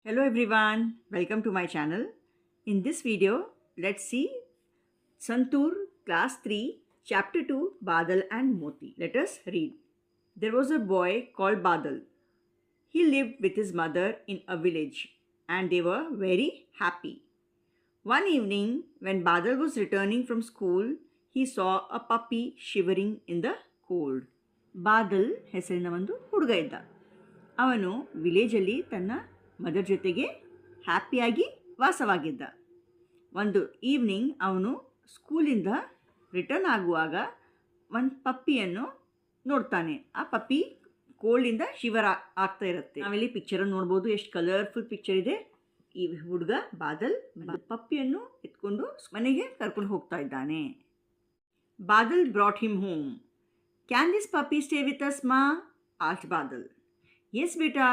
Hello everyone, welcome to my channel. In this video, let's see Santur class 3 chapter 2 Badal and Moti. Let us read. There was a boy called Badal. He lived with his mother in a village and they were very happy. One evening, when Badal was returning from school, he saw a puppy shivering in the cold. Badal ಹೆಸರಿನ ಒಂದು ಹುಡುಗ ಇದ್ದ. ಅವನು ವಿಲೇಜಲ್ಲಿ ತನ್ನ mother ಜೊತೆಗೆ ಹ್ಯಾಪಿಯಾಗಿ ವಾಸವಾಗಿದ್ದ. ಒಂದು evening ಅವನು ಸ್ಕೂಲಿಂದ ರಿಟರ್ನ್ ಆಗುವಾಗ ಒಂದು ಪಪ್ಪಿಯನ್ನು ನೋಡ್ತಾನೆ. ಆ ಪಪ್ಪಿ ಕೋಲ್ಡಿಂದ ಶಿವರ್ ಆಗ್ತಾ ಇರುತ್ತೆ. ನಾವಿಲ್ಲಿ ಪಿಕ್ಚರನ್ನು ನೋಡ್ಬೋದು, ಎಷ್ಟು ಕಲರ್ಫುಲ್ ಪಿಕ್ಚರ್ ಇದೆ. ಈ ಹುಡುಗ ಬಾದಲ್ ಪಪ್ಪಿಯನ್ನು ಎತ್ಕೊಂಡು ಮನೆಗೆ ಕರ್ಕೊಂಡು ಹೋಗ್ತಾ ಇದ್ದಾನೆ. Badal brought him home. Can this puppy stay with us, Ma? asked Badal. Yes, beta,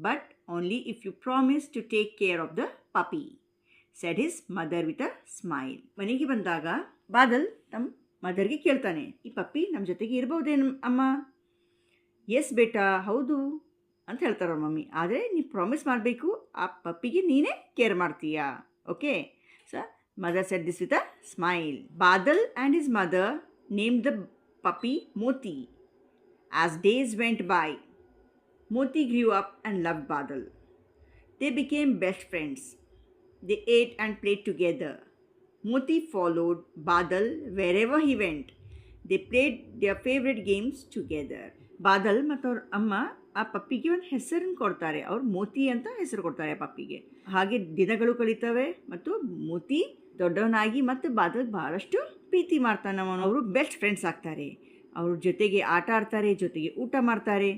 but only if you promise to take care of the puppy, said his mother with a smile. ಮನೆಗೆ ಬಂದಾಗ ಬಾದಲ್ ತಮ್ಮ ಮದರ್ಗೆ ಕೇಳ್ತಾನೆ, ಈ ಪಪ್ಪಿ ನಮ್ಮ ಜೊತೆಗೆ ಇರ್ಬೋದೇನು ಅಮ್ಮ? S ಬೇಟಾ, ಹೌದು ಅಂತ ಹೇಳ್ತಾರ ಮಮ್ಮಿ. ಆದರೆ ನೀವು ಪ್ರಾಮಿಸ್ ಮಾಡಬೇಕು, ಆ ಪಪ್ಪಿಗೆ ನೀನೇ ಕೇರ್ ಮಾಡ್ತೀಯಾ, okay? So mother shed this with a smile. Badal and his mother named the puppy Moti. As days went by, Moti grew up and loved Badal. They became best friends. They ate and played together. Moti followed Badal wherever he went. They played their favorite games together. Badal ಮತ್ತು ಅವ್ರ ಅಮ್ಮ ಆ ಪಪ್ಪಿಗೆ ಒಂದು ಹೆಸರನ್ನು ಕೊಡ್ತಾರೆ. ಅವ್ರು ಮೋತಿ ಅಂತ ಹೆಸರು ಕೊಡ್ತಾರೆ ಆ ಪಪ್ಪಿಗೆ. ಹಾಗೆ ದಿನಗಳು ಕಳೀತವೆ ಮತ್ತು ಮೋತಿ ದೊಡ್ಡವನಾಗಿ ಮತ್ತು ಬಾದಲ್ ಬಹಳಷ್ಟು ಪ್ರೀತಿ ಮಾಡ್ತಾನೆ. ಅವರು ಬೆಸ್ಟ್ ಫ್ರೆಂಡ್ಸ್ ಆಗ್ತಾರೆ. ಅವ್ರ ಜೊತೆಗೆ ಆಟ ಆಡ್ತಾರೆ, ಜೊತೆಗೆ ಊಟ ಮಾಡ್ತಾರೆ.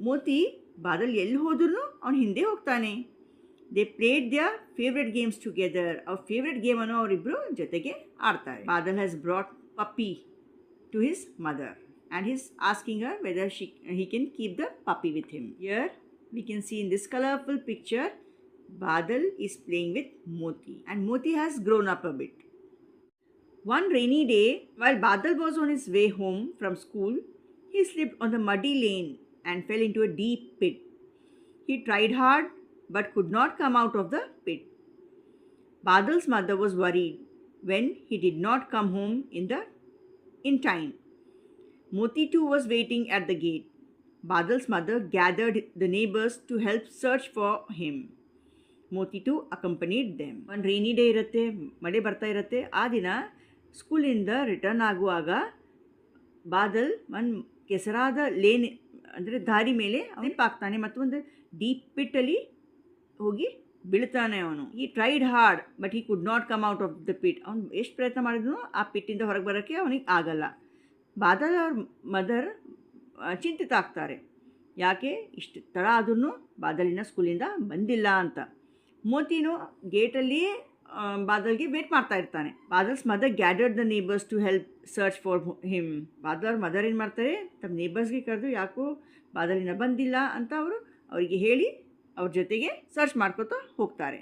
ಮೋತಿ ಬಾದಲ್ ಎಲ್ಲಿ ಹೋದ್ರೂ ಅವನು ಹಿಂದೆ ಹೋಗ್ತಾನೆ. They played their favourite games together. ಅವ್ರ ಫೇವ್ರೆಟ್ ಗೇಮನ್ನು ಅವರಿಬ್ಬರು ಜೊತೆಗೆ ಆಡ್ತಾರೆ. Badal has brought puppy to his mother and he's asking her whether he can keep the puppy with him. Here we can see in this colorful picture, Badal is playing with Moti and Moti has grown up a bit. One rainy day, while Badal was on his way home from school, he slipped on the muddy lane and fell into a deep pit. He tried hard but could not come out of the pit. Badal's mother was worried when he did not come home in time. Moti too was waiting at the gate. Badal's mother gathered the neighbors to help search for him. Moti too accompanied them. One rainy day ಇರುತ್ತೆ, ಮಳೆ ಬರ್ತಾ ಇರುತ್ತೆ. ಆ ದಿನ ಸ್ಕೂಲಿಂದ return ಆಗುವಾಗ ಬಾದಲ್ ಒಂದು ಕೆಸರಾದ lane ಅಂದರೆ ದಾರಿ ಮೇಲೆ ಆಗ್ತಾನೆ ಮತ್ತು ಒಂದು ಡೀಪ್ ಪಿಟ್ಟಲ್ಲಿ ಹೋಗಿ ಬೀಳ್ತಾನೆ ಅವನು. He tried hard but he could not come out of the pit. ಅವ್ನು ಎಷ್ಟು ಪ್ರಯತ್ನ ಮಾಡಿದ್ರು ಆ ಪಿಟ್ಟಿಂದ ಹೊರಗೆ ಬರೋಕ್ಕೆ ಅವನಿಗೆ ಆಗಲ್ಲ. ಬಾದಲ್ ಅವ್ರ ಮದರ್ ಚಿಂತಿತ ಆಗ್ತಾರೆ. ಯಾಕೆ ಇಷ್ಟು ತಡ ಆದ್ರೂ ಬಾದಲಿನ ಸ್ಕೂಲಿಂದ ಬಂದಿಲ್ಲ ಅಂತ. ಮೋತಿನೂ ಗೇಟಲ್ಲಿ ಬಾದಲ್ಗೆ ವೇಟ್ ಮಾಡ್ತಾ ಇರ್ತಾನೆ. Badal's mother gathered the neighbours to help search for him. Badal ಅವ್ರ ಮದರ್ ಏನು ಮಾಡ್ತಾರೆ, ತಮ್ಮ ನೇಬರ್ಸ್ಗೆ ಕರೆದು ಯಾಕೋ ಬಾದಲಿನ ಬಂದಿಲ್ಲ ಅಂತ ಅವರಿಗೆ ಹೇಳಿ ಅವ್ರ ಜೊತೆಗೆ ಸರ್ಚ್ ಮಾಡ್ಕೊತಾ ಹೋಗ್ತಾರೆ.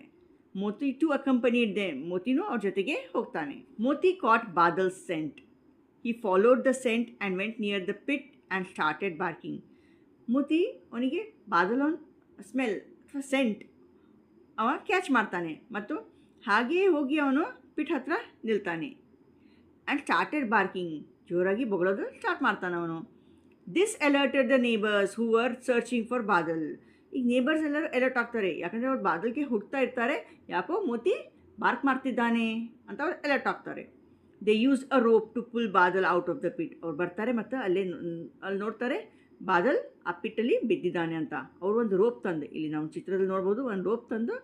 Moti to accompanied them. ಮೋತಿನೂ ಅವ್ರ ಜೊತೆಗೆ ಹೋಗ್ತಾನೆ. Moti caught Badal's scent. He followed the scent and went near the pit and started barking. Moti ಅವನಿಗೆ ಬಾದಲೋನ್ ಸ್ಮೆಲ್ ಅಥವಾ ಸೆಂಟ್ ಅವ ಕ್ಯಾಚ್ ಮಾಡ್ತಾನೆ ಮತ್ತು ಹಾಗೆಯೇ ಹೋಗಿ ಅವನು ಪಿಟ್ ಹತ್ರ ನಿಲ್ತಾನೆ. And started barking. ಜೋರಾಗಿ ಬೊಗಳೋದು ಸ್ಟಾರ್ಟ್ ಮಾಡ್ತಾನೆ ಅವನು. This alerted the neighbours who are searching for Badal. ಈಗ ನೇಬರ್ಸ್ ಎಲ್ಲರೂ ಅಲರ್ಟ್ ಆಗ್ತಾರೆ, ಯಾಕಂದರೆ ಅವ್ರು ಬಾದಲ್ಗೆ ಹುಡ್ತಾ ಇರ್ತಾರೆ, ಯಾಕೋ ಮೋತಿ ಬಾರ್ಕ್ ಮಾಡ್ತಿದ್ದಾನೆ ಅಂತ ಅವ್ರು ಅಲರ್ಟ್ ಆಗ್ತಾರೆ. They use a rope to pull Badal out of the pit. ಅವ್ರು ಬರ್ತಾರೆ ಮತ್ತು ಅಲ್ಲಿ ನೋಡ್ತಾರೆ ಬಾದಲ್ ಆ ಪಿಟ್ಟಲ್ಲಿ ಬಿದ್ದಿದ್ದಾನೆ ಅಂತ. ಅವರು ಒಂದು ರೋಪ್ ತಂದು, ಇಲ್ಲಿ ನಾವು ಚಿತ್ರದಲ್ಲಿ ನೋಡ್ಬೋದು, ಒಂದು ರೋಪ್ ತಂದು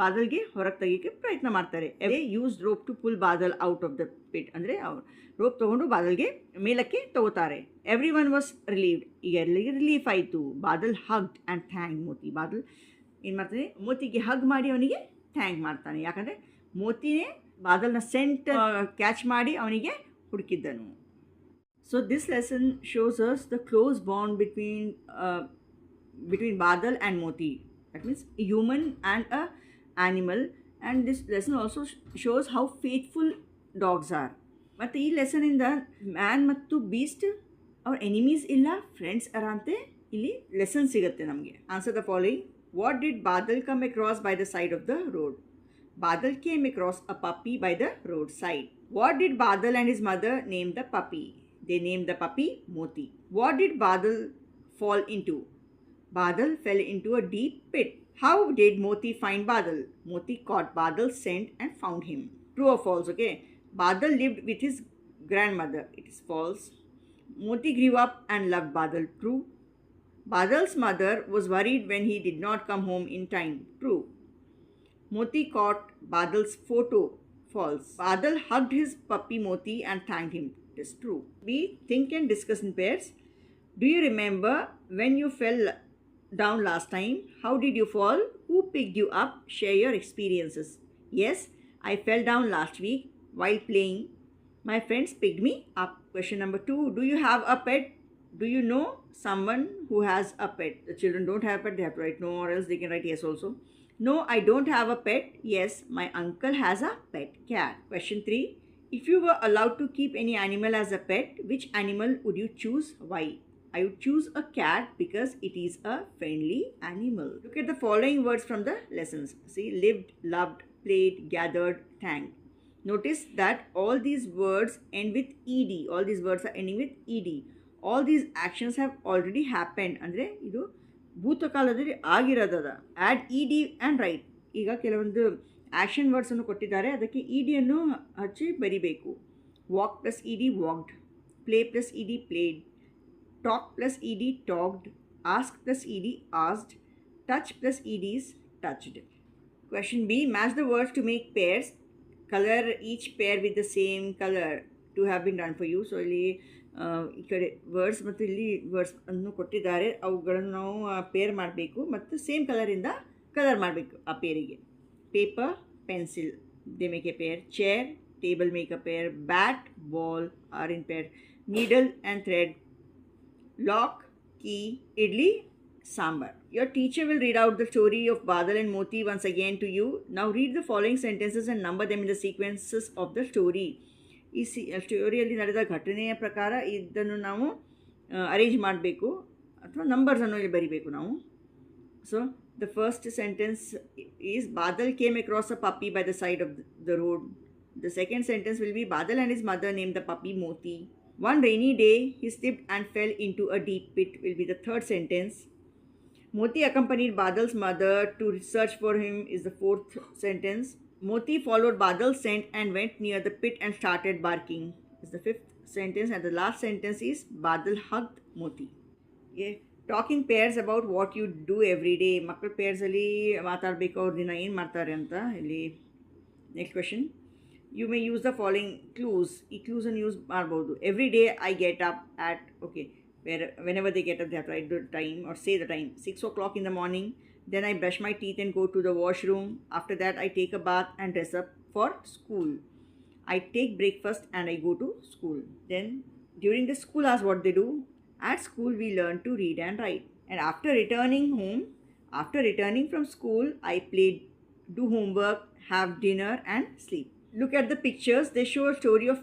ಬಾದಲ್ಗೆ ಹೊರಗೆ ತೆಗಿಯೋಕ್ಕೆ ಪ್ರಯತ್ನ ಮಾಡ್ತಾರೆ. They use rope to pull Badal out of the pit. ಅಂದರೆ ಅವ್ರು ರೋಪ್ ತೊಗೊಂಡು ಬಾದಲ್ಗೆ ಮೇಲಕ್ಕೆ ತಗೋತಾರೆ. Everyone was relieved. ಈಗ ಎಲ್ಲರಿಗೆ ರಿಲೀಫ್ ಆಯಿತು. Badal hugged and thank Moti. Badal ಏನು ಮಾಡ್ತಾನೆ, ಮೋತಿಗೆ ಹಗ್ ಮಾಡಿ ಅವನಿಗೆ ಥ್ಯಾಂಕ್ ಮಾಡ್ತಾನೆ. ಯಾಕಂದರೆ ಮೋತಿನೇ ಬಾದಲ್ನ ಸೆಂಟ್ ಕ್ಯಾಚ್ ಮಾಡಿ ಅವನಿಗೆ ಹುಡುಕಿದ್ದನು. So this lesson shows us the close bond between Badal and Moti. That means human and a animal. And this lesson also shows how faithful dogs are. ಮತ್ತು ಈ ಲೆಸನಿಂದ ಮ್ಯಾನ್ ಮತ್ತು ಬೀಸ್ಟ್ ಅವ್ರ ಎನಿಮೀಸ್ ಇಲ್ಲ, ಫ್ರೆಂಡ್ಸ್ ಅರ ಅಂತೆ ಇಲ್ಲಿ ಲೆಸನ್ ಸಿಗುತ್ತೆ ನಮಗೆ. Answer the following What did Badal come across by the side of the road? Badal came across a puppy by the roadside. What did Badal and his mother name the puppy? They named the puppy Moti. What did Badal fall into? Badal fell into a deep pit. How did Moti find Badal? Moti caught Badal's scent and found him. True or false? Okay. Badal lived with his grandmother. It is false. Moti grew up and loved Badal. True. Badal's mother was worried when he did not come home in time. True. Moti caught Badal's photo. False. Badal hugged his puppy Moti and thanked him. It is true. We think and discuss in pairs. Do you remember when you fell down last time? How did you fall? Who picked you up? Share your experiences. Yes, I fell down last week while playing. My friends picked me up. Question number 2. Do you have a pet? Do you know someone who has a pet? The children don't have a pet, they have to write no, or else they can write yes also. No, I don't have a pet. Yes, my uncle has a pet cat. Question 3. If you were allowed to keep any animal as a pet, which animal would you choose? Why? I would choose a cat because it is a friendly animal. Look at the following words from the lessons. See, lived, loved, played, gathered, thanked. Notice that all these words end with ed. All these words are ending with ed. All these actions have already happened. ಅಂದರೆ ಇದು ಭೂತಕಾಲದಲ್ಲಿ ಆಗಿರೋದದ. Add E D and write. ಈಗ ಕೆಲವೊಂದು action ವರ್ಡ್ಸನ್ನು ಕೊಟ್ಟಿದ್ದಾರೆ, ಅದಕ್ಕೆ E ಡಿಯನ್ನು ಹಚ್ಚಿ ಬರಿಬೇಕು. Walk plus E D walked, play plus E D played, talk plus ed talked, ask plus ed asked, touch plus ed is touched. Question B. Match the words to make pairs. Color each pair with the same color to have been done for you. So ಇಲ್ಲಿ ಈ ಕಡೆ words ಮತ್ತು ಇಲ್ಲಿ words ಅನ್ನು ಕೊಟ್ಟಿದ್ದಾರೆ, ಅವುಗಳನ್ನು ನಾವು peer ಮಾಡಬೇಕು ಮತ್ತು ಸೇಮ್ ಕಲರಿಂದ ಕಲರ್ ಮಾಡಬೇಕು ಆ ಪೇರಿಗೆ. Paper pencil, they make a pair. Chair table make a pair. Bat ball are in pair. Needle and thread. Lock, key, idli, sambar. Your teacher will read out the story of Badal and Moti once again to you. Now read the following sentences and number them in the sequences of the story. ಈ ಸ್ಟೋರಿಯಲ್ಲಿ ನಡೆದ ಘಟನೆಯ ಪ್ರಕಾರ ಇದನ್ನು ನಾವು arrange ಮಾಡಬೇಕು ಅಥವಾ ನಂಬರ್ಸನ್ನು ಇಲ್ಲಿ ಬರಿಬೇಕು ನಾವು. So the first sentence is Badal came across a puppy by the side of the road. The second sentence will be Badal and his mother named the puppy Moti. One rainy day, he slipped and fell into a deep pit will be the third sentence. Moti accompanied Badal's mother to search for him is the fourth sentence. Moti followed Badal's scent and went near the pit and started barking is the fifth sentence. And the last sentence is Badal hugged Moti. Yeah. Talk in pairs about what you do every day. ಮಕ್ಕಳ ಪೇರ್ಸಲ್ಲಿ ಮಾತಾಡಬೇಕು, ಅವ್ರ ದಿನ ಏನು ಮಾಡ್ತಾರೆ ಅಂತ ಇಲ್ಲಿ. Next question. You may use the following clues. ಈ ಕ್ಲೂಸನ್ನು use ಮಾಡ್ಬೋದು. Every day I get up at, okay, whenever they get up they have to write the time or say the time. 6 o'clock in the morning. Then I brush my teeth and go to the washroom. After that I take a bath and dress up for school. I take breakfast and I go to school. Then during the school hours what they do? At school we learn to read and write. And after returning from school I play, do homework, have dinner and sleep. Look at the pictures. They show a story of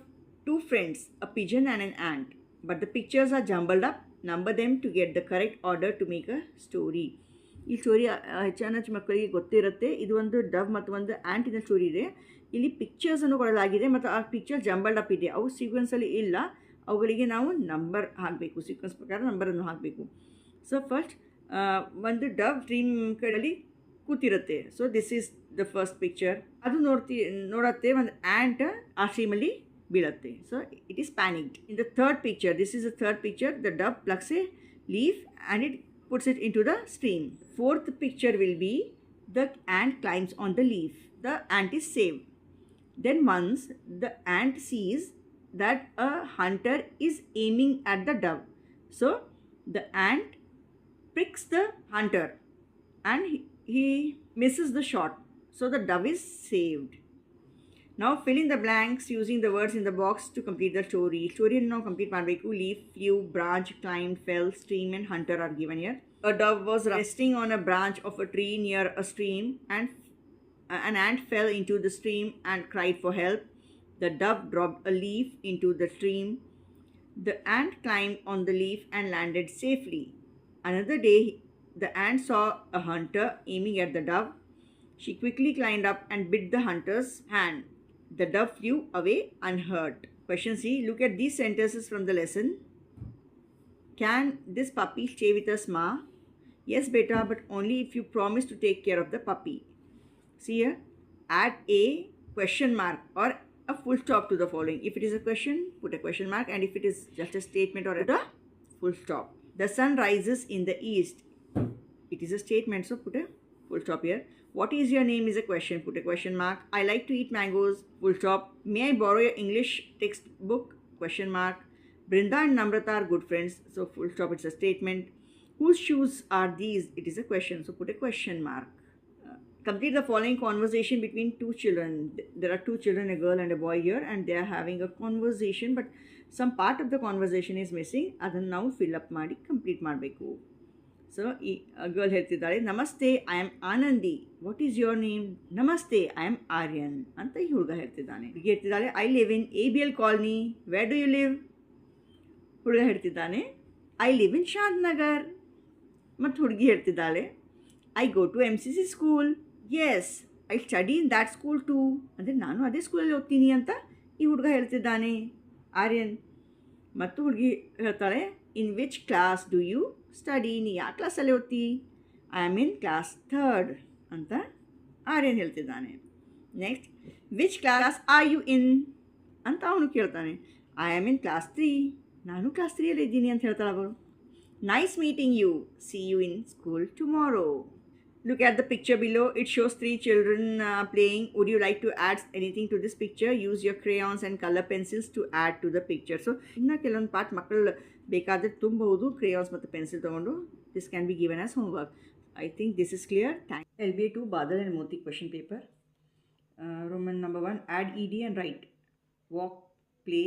two friends, a pigeon and an ant. But the pictures are jumbled up. Number them to get the correct order to make a story. ಈ story ಹೆಚ್ಚಾನೆಚ್ಚು ಮಕ್ಕಳಿಗೆ ಗೊತ್ತಿರುತ್ತೆ. ಇದು ಒಂದು ಡವ್ ಮತ್ತು ಒಂದು ಆ್ಯಂಟಿನ story ಇದೆ. ಇಲ್ಲಿ ಪಿಕ್ಚರ್ಸನ್ನು ಕೊಡಲಾಗಿದೆ ಮತ್ತು ಆ ಪಿಕ್ಚರ್ ಜಂಬಲ್ಡ್ ಅಪ್ ಇದೆ. ಅವು ಸೀಕ್ವೆನ್ಸಲ್ಲಿ ಇಲ್ಲ, ಅವುಗಳಿಗೆ ನಾವು ನಂಬರ್ ಹಾಕಬೇಕು, ಸೀಕ್ವೆನ್ಸ್ ಪ್ರಕಾರ ನಂಬರನ್ನು ಹಾಕಬೇಕು. ಸೊ ಫಸ್ಟ್ ಒಂದು ಡವ್ ಡ್ರೀಮ್ ಕಡೆಯಲ್ಲಿ ಕೂತಿರುತ್ತೆ. So this is the first picture. ಅದು ನೋಡತ್ತೆ ಒಂದು ಆ್ಯಂಟ್ ಆ ಸ್ಟ್ರೀಮಲ್ಲಿ ಬೀಳುತ್ತೆ. So it is panicked. In the third picture, this is the third picture, the dove plucks a leaf and it puts it into the stream. Fourth picture will be the ant climbs on the leaf. The ant is saved. Then once the ant sees that a hunter is aiming at the dove, so the ant pricks the hunter and he misses the shot. So the dove is saved. Now fill in the blanks using the words in the box to complete the story. Story now complete ಮಾಡಬೇಕು. Leaf, flew, branch, climbed, fell, stream and hunter are given here. A dove was resting on a branch of a tree near a stream and an ant fell into the stream and cried for help. The dove dropped a leaf into the stream. The ant climbed on the leaf and landed safely. Another day The ant saw a hunter aiming at the dove. She quickly climbed up and bit the hunter's hand. The dove flew away unhurt. Question C. Look at these sentences from the lesson. Can this puppy stay with us, Ma? Yes, beta, but only if you promise to take care of the puppy. See here, add a question mark or a full stop to the following. If it is a question, put a question mark, and if it is just a statement or a full stop. The sun rises in the east. It is a statement, so put a full stop here. What is your name is a question, put a question mark. I like to eat mangoes, full stop. May I borrow your English textbook, question mark. Brinda and Namrata are good friends, so full stop, it's a statement. Whose shoes are these? It is a question, so put a question mark. Complete the following conversation between two children. There are two children, a girl and a boy here, and they are having a conversation, but some part of the conversation is missing. Adannu now fill up ಮಾಡಿ complete ಮಾಡಬೇಕು. So ಈ girl ಹೇಳ್ತಿದ್ದಾಳೆ, namaste, I am Anandi. What is your name? Namaste, I am Aryan ಅಂತ ಈ ಹುಡುಗ ಹೇಳ್ತಿದ್ದಾನೆ. ಹುಡುಗಿ ಹೇಳ್ತಿದ್ದಾಳೆ, I live in ABL colony. Where do you live? ಹುಡುಗ ಹೇಳ್ತಿದ್ದಾನೆ, ಐ ಲಿವ್ ಇನ್ ಶಾದ್ನಗರ್. ಮತ್ತು ಹುಡುಗಿ ಹೇಳ್ತಿದ್ದಾಳೆ, I go to MCC school. Yes, I study in that school too. ಅಂದರೆ ನಾನು ಅದೇ ಸ್ಕೂಲಲ್ಲಿ ಓದ್ತೀನಿ ಅಂತ ಈ ಹುಡುಗ ಹೇಳ್ತಿದ್ದಾನೆ, ಆರ್ಯನ್. ಮತ್ತು ಹುಡುಗಿ ಹೇಳ್ತಾಳೆ, in which class do you study? ನೀ ಯಾವ ಕ್ಲಾಸಲ್ಲಿ ಓದ್ತಿ? I am in class 3rd ಅಂತ ಆರ್ಯನ್ ಹೇಳ್ತಿದ್ದಾನೆ. Next, which class are you in ಅಂತ ಅವನು ಕೇಳ್ತಾನೆ. I am in class 3. ನಾನು ಕ್ಲಾಸ್ 3ಯಲ್ಲಿ ಇದ್ದೀನಿ ಅಂತ ಹೇಳ್ತಾಳೆ ಅವಳು. Nice meeting you. See you in school tomorrow. Look at the picture below. It shows 3 children playing. Would you like to add anything to this picture? Use your crayons and color pencils to add to the picture. So, inna ಕೆಲವೊಂದು part ಮಕ್ಕಳು ಬೇಕಾದರೆ ತುಂಬಬಹುದು crayons ಮತ್ತು pencil ತಗೊಂಡು. This can be given as homework. I think this is clear. Thank you. LBA 2 Badal and Moti question paper. Roman number 1. Add ED and write. Walk, play,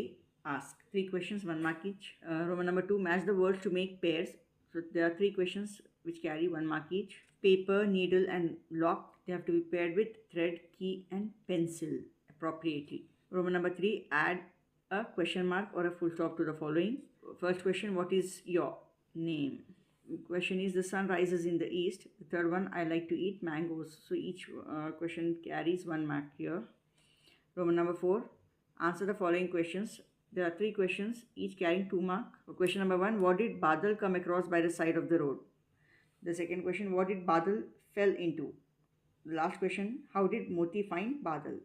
ask. 3 questions, 1 mark each. Roman number 2. Match the words to make pairs. So, there are 3 questions which carry 1 mark each. Paper, needle and lock, they have to be paired with thread, key and pencil appropriately. Roman number 3, add a question mark or a full stop to the following. First question, what is your name? Question is, the sun rises in the east. The third one, I like to eat mangoes. So each question carries 1 mark here. Roman number 4, answer the following questions. There are 3 questions, each carrying 2 mark. Question number 1, what did Badal come across by the side of the road? The second question, what did Badal fell into? The last question, how did Moti find Badal?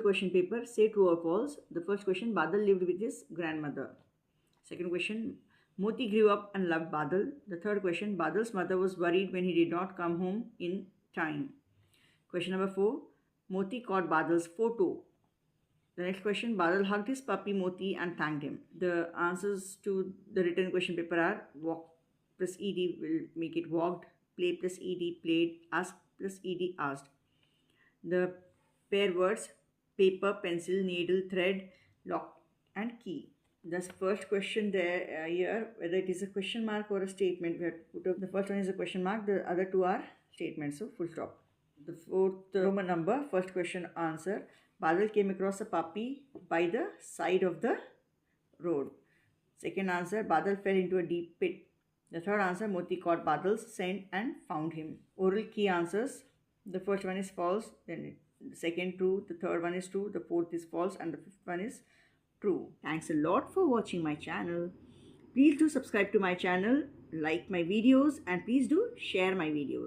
Question paper, say true or false. The first question, Badal lived with his grandmother. Second question, Moti grew up and loved Badal. The third question, Badal's mother was worried when he did not come home in time. Question number 4, Moti caught Badal's photo. The next question, Badal hugged his puppy Moti and thanked him. The answers to the written question paper are walk plus ed will make it walked, play plus ed played, ask plus ed asked. The pair words, paper, pencil, needle, thread, lock and key. The first question there here, whether it is a question mark or a statement, we have to put up. The first one is a question mark, the other 2 are statements, so full stop. The fourth Roman number, first question answer, Badal came across a puppy by the side of the road. Second answer, Badal fell into a deep pit. The third answer, Moti caught Badal's scent and found him. Oral key answers. The first one is false, then the second true, the third one is true, the fourth is false, and the fifth one is true. Thanks a lot for watching my channel. Please do subscribe to my channel, like my videos, and please do share my videos.